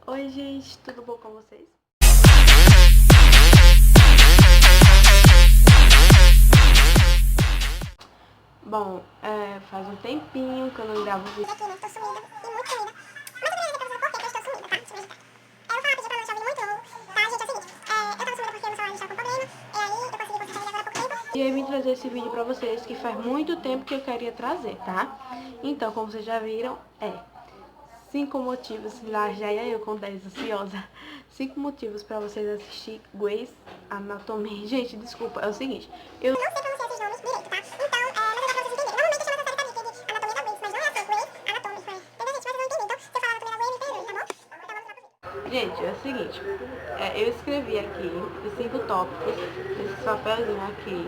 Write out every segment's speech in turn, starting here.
Oi, gente, tudo bom com vocês? Bom, faz um tempinho que eu não gravo vídeo. Aqui, né? Tô sumida e muito sumida. Mas eu queria dizer pra vocês por que eu estou sumida, tá? Deixa eu meditar. Eu vou pedir pra não te ouvir muito longo, tá, gente? É o seguinte, eu tava sumida porque meu celular estava com problema, e aí eu consegui consertar ele agora há pouco tempo. E eu vim trazer esse vídeo pra vocês que faz muito tempo que eu queria trazer, tá? Então, como vocês já viram, 5 motivos, lá já ia eu com 10 ansiosa. 5 motivos pra vocês assistir Grey's Anatomy. Gente, desculpa, é o seguinte, eu Eu não sei pronunciar esses nomes direito, tá? Então, mas eu quero pra vocês entenderem. Normalmente eu chamo essa série, tá, de Anatomia da Grace, mas não é assim, Grey's Anatomy, né? Entendeu, gente? Mas vocês vão entender. Então, se eu falar Anatomia da Grey, me perdoem, tá bom? Então, vamos lá pra vocês. Gente, é o seguinte, eu escrevi aqui os 5 tópicos, esse papelzinho aqui.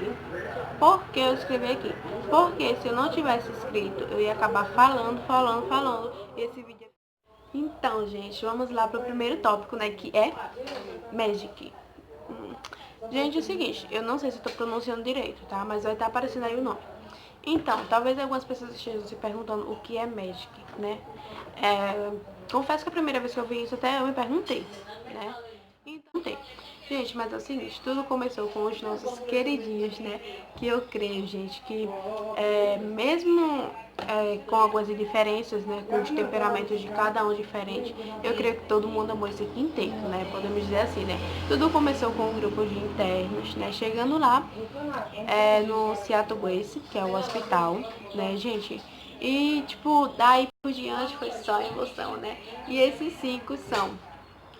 Por que eu escrevi aqui? Porque se eu não tivesse escrito, eu ia acabar falando, e esse vídeo... Então, gente, vamos lá pro primeiro tópico, né, que é Magic. Gente, é o seguinte, eu não sei se eu tô pronunciando direito, tá? Mas vai estar aparecendo aí o nome. Então, talvez algumas pessoas estejam se perguntando o que é Magic, né? Confesso que a primeira vez que eu vi isso até eu me perguntei, né? Então, gente, mas é o seguinte, tudo começou com os nossos queridinhos, né? Que eu creio, gente, que mesmo com algumas diferenças, né? Com os temperamentos de cada um diferente, eu creio que todo mundo amou esse quinteto, né? Podemos dizer assim, né? Tudo começou com um grupo de internos, né? Chegando lá no Seattle Grace, que é o hospital, né, gente? E, tipo, daí por diante foi só emoção, né? E esses 5 são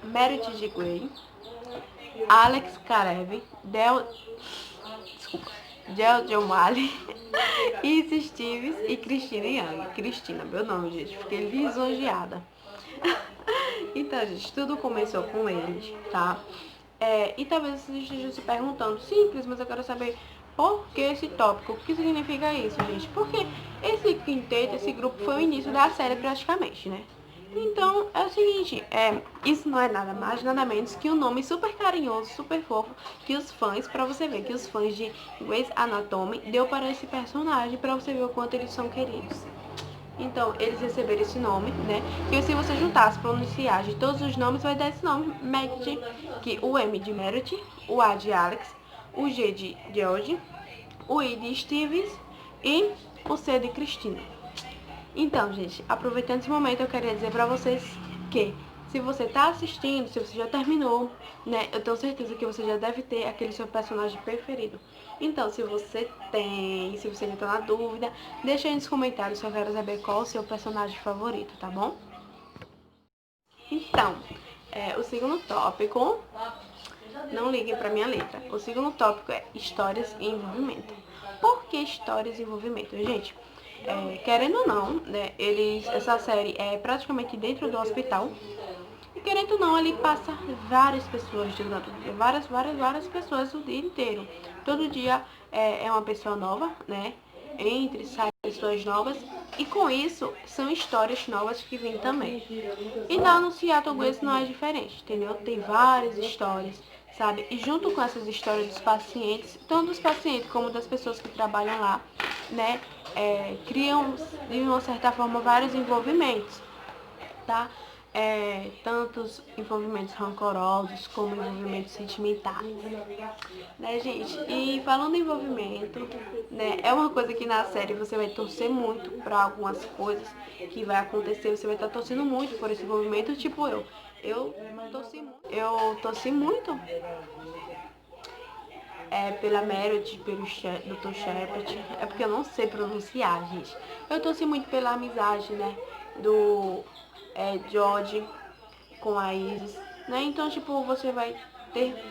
Meredith Grey, Alex Karev, Del Jomali, Izzy Stevens e Cristina Young. Cristina, meu nome, gente. Fiquei lisonjeada. Então, gente, tudo começou com eles, tá? E talvez vocês estejam se perguntando, simples, mas eu quero saber por que esse tópico, o que significa isso, gente? Porque esse quinteto, esse grupo foi o início da série praticamente, né? Então, é o seguinte, isso não é nada mais, nada menos que um nome super carinhoso, super fofo, que os fãs, pra você ver que os fãs de Grey's Anatomy deu para esse personagem, pra você ver o quanto eles são queridos. Então, eles receberam esse nome, né? Que se você juntar as pronunciagens de todos os nomes, vai dar esse nome, Meredith, que o M de Meredith, o A de Alex, o G de George, o I de Stevens e o C de Cristina. Então, gente, aproveitando esse momento, eu queria dizer pra vocês que se você tá assistindo, se você já terminou, né, eu tenho certeza que você já deve ter aquele seu personagem preferido. Então, se você ainda tá na dúvida, deixa aí nos comentários se eu quero saber qual o seu personagem favorito, tá bom? Então, o segundo tópico, não liguem pra minha letra, o segundo tópico é histórias e envolvimento. Por que histórias e envolvimento, gente? Querendo ou não, né, essa série é praticamente dentro do hospital. E querendo ou não, ali passa várias pessoas durante o dia, várias pessoas o dia inteiro. Todo dia é uma pessoa nova, né? Sai pessoas novas. E com isso, são histórias novas que vêm também. E lá no Seattle Grace não é diferente, entendeu? Tem várias histórias, sabe? E junto com essas histórias dos pacientes, tanto dos pacientes como das pessoas que trabalham lá, né? Criam, de uma certa forma, vários envolvimentos, tá? Tantos envolvimentos rancorosos como envolvimentos sentimentais, né, gente? E falando em envolvimento, né, é uma coisa que na série você vai torcer muito para algumas coisas que vai acontecer, você vai estar torcendo muito por esse envolvimento, tipo eu torci muito pela Meredith, pelo Dr. Shepard, é porque eu não sei pronunciar, gente. Eu torci muito pela amizade, né, do George com a Isis, né? Então, tipo, você vai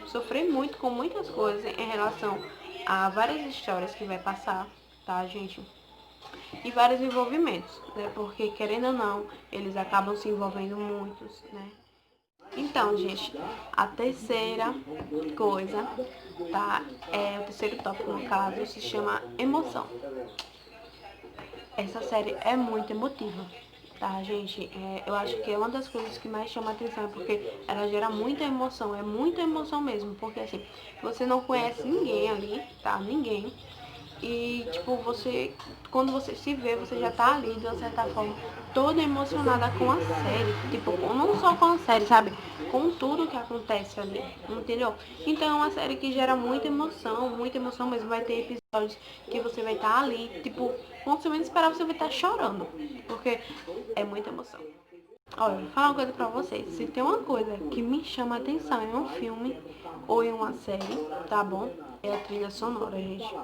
sofrer muito com muitas coisas em relação a várias histórias que vai passar, tá, gente? E vários envolvimentos, né? Porque, querendo ou não, eles acabam se envolvendo muitos, né? Então, gente, a terceira coisa, tá? O terceiro tópico, no caso, se chama emoção. Essa série é muito emotiva, tá, gente? Eu acho que é uma das coisas que mais chama a atenção, porque ela gera muita emoção, é muita emoção mesmo, porque assim, você não conhece ninguém ali, tá? Ninguém. E, tipo, quando você se vê, você já tá ali, de uma certa forma, toda emocionada com a série. Tipo, não só com a série, sabe? Com tudo que acontece ali, entendeu? Então é uma série que gera muita emoção mesmo. Vai ter episódios que você vai estar ali, tipo, quando você menos esperar, você vai estar chorando. Porque é muita emoção. Olha, vou falar uma coisa pra vocês. Se tem uma coisa que me chama a atenção em um filme ou em uma série, tá bom? É a trilha sonora, gente.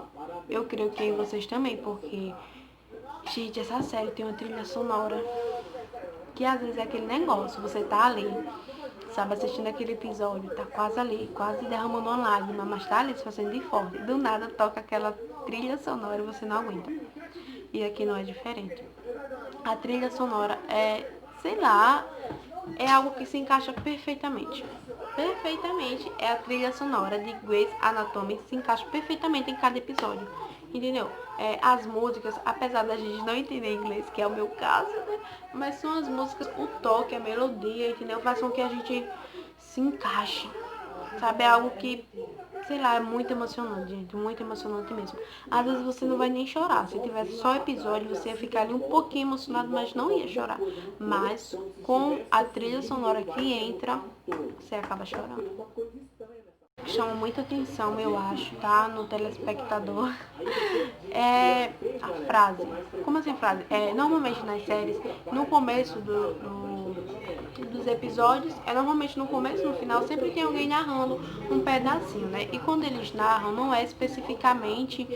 Eu creio que em vocês também, porque, gente, essa série tem uma trilha sonora que às vezes é aquele negócio, você tá ali, sabe, assistindo aquele episódio, tá quase ali, quase derramando uma lágrima, mas tá ali se fazendo de forte. Do nada toca aquela trilha sonora e você não aguenta. E aqui não é diferente. A trilha sonora é, sei lá, é algo que se encaixa perfeitamente. Perfeitamente é a trilha sonora de Grey's Anatomy, se encaixa perfeitamente em cada episódio. Entendeu? As músicas, apesar da gente não entender inglês, que é o meu caso, né? Mas são as músicas, o toque, a melodia, entendeu? Faz com que a gente se encaixe. Sabe? É algo que, sei lá, é muito emocionante, gente. Muito emocionante mesmo. Às vezes você não vai nem chorar. Se tivesse só episódio, você ia ficar ali um pouquinho emocionado, mas não ia chorar. Mas com a trilha sonora que entra, você acaba chorando. Chama muita atenção, eu acho, tá? No telespectador. É a frase. Como assim frase? Normalmente nas séries, no começo dos episódios, normalmente no começo e no final, sempre tem alguém narrando um pedacinho, né? E quando eles narram, não é especificamente,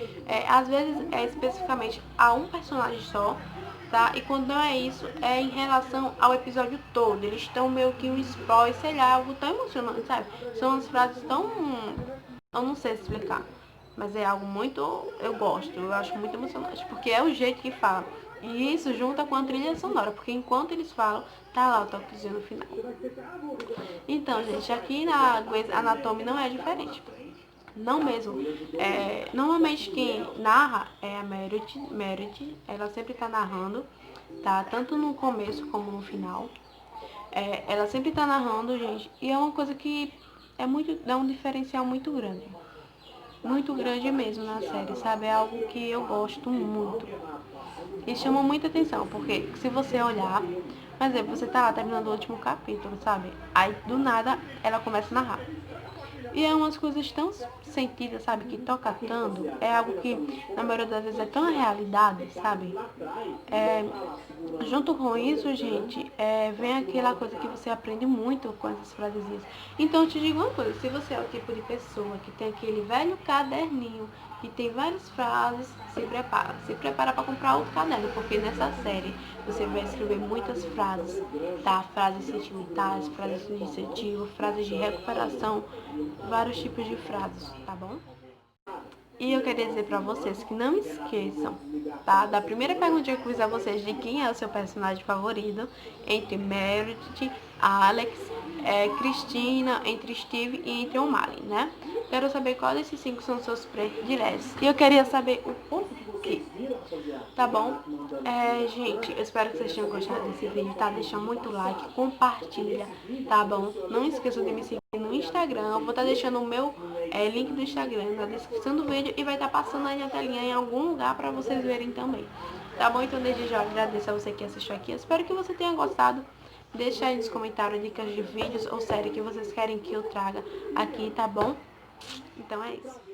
às vezes é especificamente a um personagem só, tá? E quando não é isso, é em relação ao episódio todo. Eles estão meio que um spoiler, sei lá, algo tão emocionante, sabe? São umas frases tão... eu não sei explicar. Mas é algo muito... eu gosto, eu acho muito emocionante. Porque é o jeito que fala. E isso junta com a trilha sonora. Porque enquanto eles falam, tá lá o toquezinho no final. Então, gente, aqui na Grey's Anatomy não é diferente. Não mesmo. Normalmente quem narra é a Meredith. Ela sempre tá narrando, tá? Tanto no começo como no final. Ela sempre tá narrando, gente. E é uma coisa que dá um diferencial muito grande. Muito grande mesmo na série, sabe? É algo que eu gosto muito. E chama muita atenção, porque se você olhar, por exemplo, você tá lá terminando o último capítulo, sabe? Aí do nada ela começa a narrar. E é umas coisas tão sentidas, sabe? Que toca tanto. É algo que, na maioria das vezes, é tão realidade, sabe? Junto com isso, gente, vem aquela coisa que você aprende muito com essas frasezinhas. Então, eu te digo uma coisa. Se você é o tipo de pessoa que tem aquele velho caderninho que tem várias frases, se prepara. Se prepara para comprar outro caderno, porque nessa série você vai escrever muitas frases, tá? Frases sentimentais, frases de incentivo, frases de recuperação, vários tipos de frases, tá bom? E eu queria dizer pra vocês que não esqueçam, tá? Da primeira pergunta que eu fiz a vocês de quem é o seu personagem favorito, entre Meredith, Alex, Cristina, entre Steve e entre O'Malley, né? Quero saber qual desses 5 são os seus prediletos. E eu queria saber o porquê, tá bom? Gente, eu espero que vocês tenham gostado desse vídeo, tá? Deixa muito like, compartilha, tá bom? Não esqueça de me seguir no Instagram. Eu vou estar deixando o meu link do Instagram na descrição do vídeo e vai estar passando aí na telinha em algum lugar para vocês verem também. Tá bom? Então desde já agradeço a você que assistiu aqui. Eu espero que você tenha gostado. Deixa aí nos comentários dicas de vídeos ou série que vocês querem que eu traga aqui, tá bom? Então é isso.